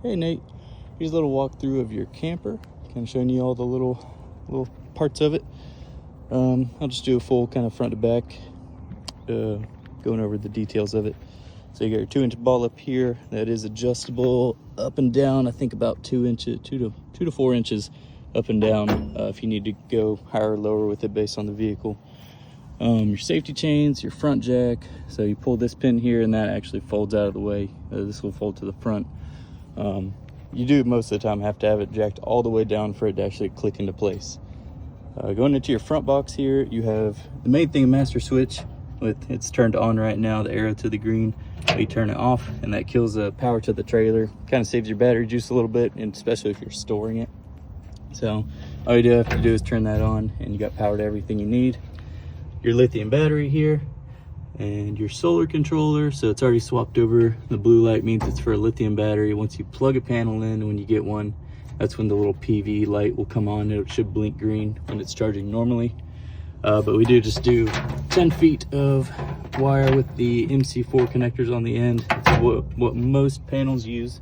Hey Nate, here's a little walkthrough of your camper, kind of showing you all the little parts of it. I'll just do a full kind of front to back, going over the details of it. So you got your 2-inch ball up here that is adjustable up and down. I think about 2 to 4 inches up and down if you need to go higher or lower with it based on the vehicle. Your safety chains, your front jack. So you pull this pin here and that actually folds out of the way. This will fold to the front. You do most of the time have to have it jacked all the way down for it to actually click into place. Going into your front box here, you have the main thing, a master switch. It's turned on right now, the arrow to the green. You turn it off and that kills the power to the trailer. Kind of saves your battery juice a little bit, and especially if you're storing it. So all you do have to do is turn that on and you got power to everything you need. Your lithium battery here and your solar controller. So it's already swapped over. The blue light means it's for a lithium battery. Once you plug a panel in, when you get one, that's when the little PV light will come on. It should blink green when it's charging normally. But we just do 10 feet of wire with the MC4 connectors on the end. It's what most panels use.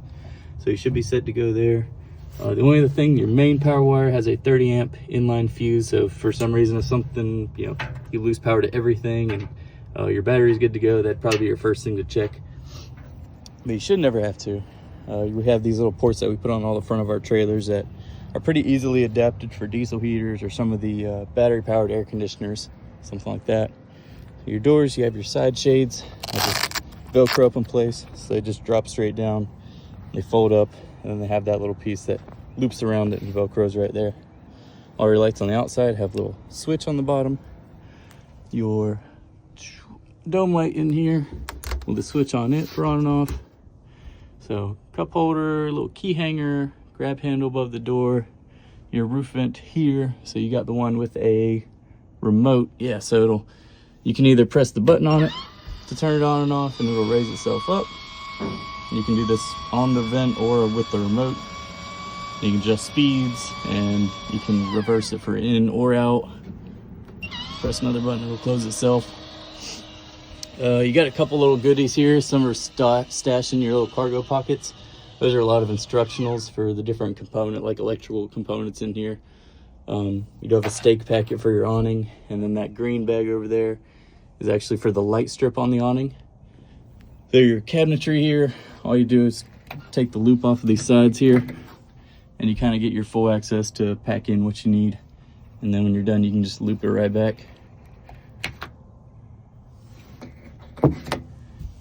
So you should be set to go there. The only other thing, your main power wire has a 30 amp inline fuse. So if for some reason, if something, you lose power to everything and your battery is good to go, that'd probably be your first thing to check. But you should never have to. We have these little ports that we put on all the front of our trailers that are pretty easily adapted for diesel heaters or some of the battery powered air conditioners, something like that. So your doors, you have your side shades that just Velcro up in place. So they just drop straight down, they fold up, and then they have that little piece that loops around it and Velcros right there. All your lights on the outside have a little switch on the bottom. Your dome light in here with a switch on it for on and off. So cup holder, little key hanger, grab handle above the door, your roof vent here. So you got the one with a remote. Yeah, so you can either press the button on it to turn it on and off and it'll raise itself up. You can do this on the vent or with the remote. You can adjust speeds and you can reverse it for in or out. Press another button, it'll close itself. You got a couple little goodies here. Some are stashed in your little cargo pockets. Those are a lot of instructionals for the different component, like electrical components in here. You do have a stake packet for your awning, and then that green bag over there is actually for the light strip on the awning. So your cabinetry here, all you do is take the loop off of these sides here, and you kind of get your full access to pack in what you need. And then when you're done, you can just loop it right back.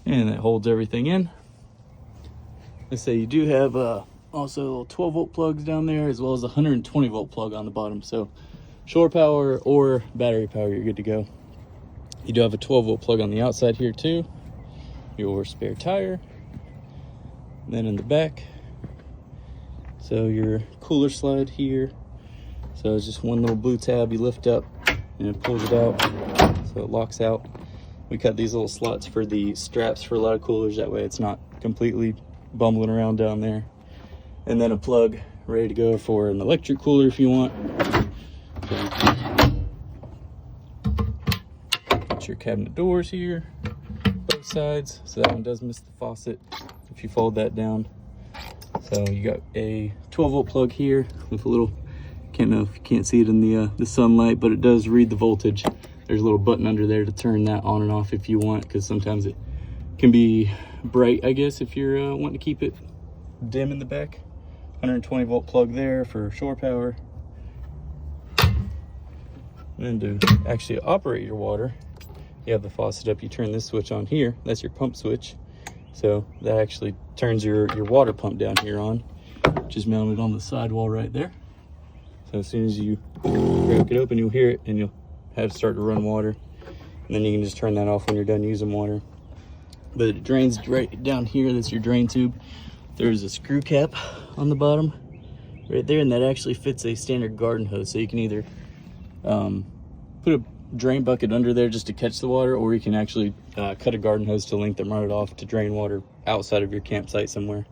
And that holds everything in. Let's say you do have also little 12 volt plugs down there, as well as a 120 volt plug on the bottom. So shore power or battery power, you're good to go. You do have a 12 volt plug on the outside here too. Your spare tire. And then in the back, so your cooler slide here. So it's just one little blue tab you lift up and it pulls it out, so it locks out. We cut these little slots for the straps for a lot of coolers, that way it's not completely bumbling around down there. And then a plug ready to go for an electric cooler if you want. Got your cabinet doors here, both sides, so that one does miss the faucet if you fold that down. So you got a 12 volt plug here with a little, can't know if you can't see it in the sunlight, but it does read the voltage. There's a little button under there to turn that on and off if you want, because sometimes it can be bright, I guess, if you're wanting to keep it dim in the back. 120 volt plug there for shore power. And then to actually operate your water, you have the faucet up, you turn this switch on here, that's your pump switch. So that actually turns your water pump down here on, which is mounted on the sidewall right there. So as soon as you crack it open, you'll hear it and you'll have it start to run water. And then you can just turn that off when you're done using water. But it drains right down here, that's your drain tube. There's a screw cap on the bottom right there, and that actually fits a standard garden hose. So you can either put a drain bucket under there just to catch the water, or you can actually cut a garden hose to length and run it off to drain water outside of your campsite somewhere.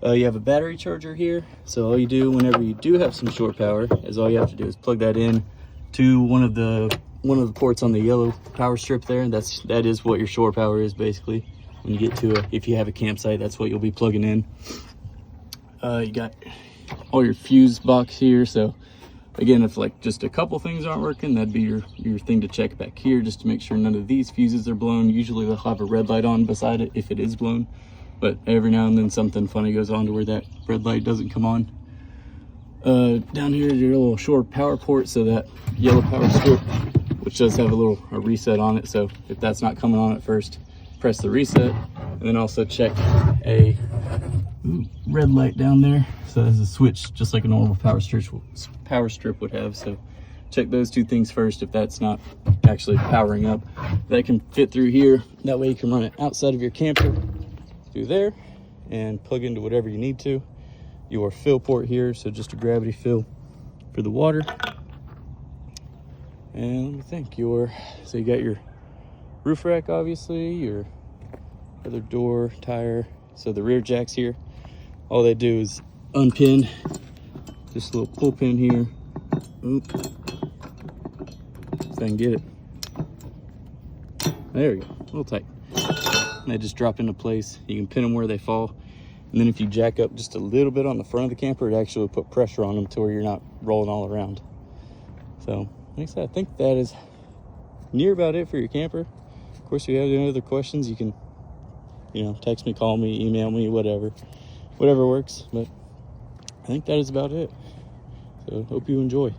You have a battery charger here, so all you do whenever you do have some shore power is all you have to do is plug that in to one of the ports on the yellow power strip there. That is what your shore power is basically. When you get to if you have a campsite, that's what you'll be plugging in. You got all your fuse box here. So again, if like just a couple things aren't working, that'd be your thing to check back here, just to make sure none of these fuses are blown. Usually they'll have a red light on beside it if it is blown, but every now and then something funny goes on to where that red light doesn't come on. Down here is your little short power port, so that yellow power strip, which does have a reset on it. So if that's not coming on at first, press the reset, and then also check a red light down there. So there's a switch just like a normal power strip would have. So check those two things first if that's not actually powering up. That can fit through here. That way you can run it outside of your camper through there and plug into whatever you need to. Your fill port here, so just a gravity fill for the water. And let me think, so you got your roof rack, obviously, your other door, tire. So the rear jacks here, all they do is unpin, just a little pull pin here. Oop. If I can get it. There we go, a little tight. And they just drop into place. You can pin them where they fall. And then if you jack up just a little bit on the front of the camper, it actually put pressure on them to where you're not rolling all around. So like I said, I think that is near about it for your camper. Of course, if you have any other questions, you can, text me, call me, email me, whatever works. But I think that is about it. So hope you enjoy.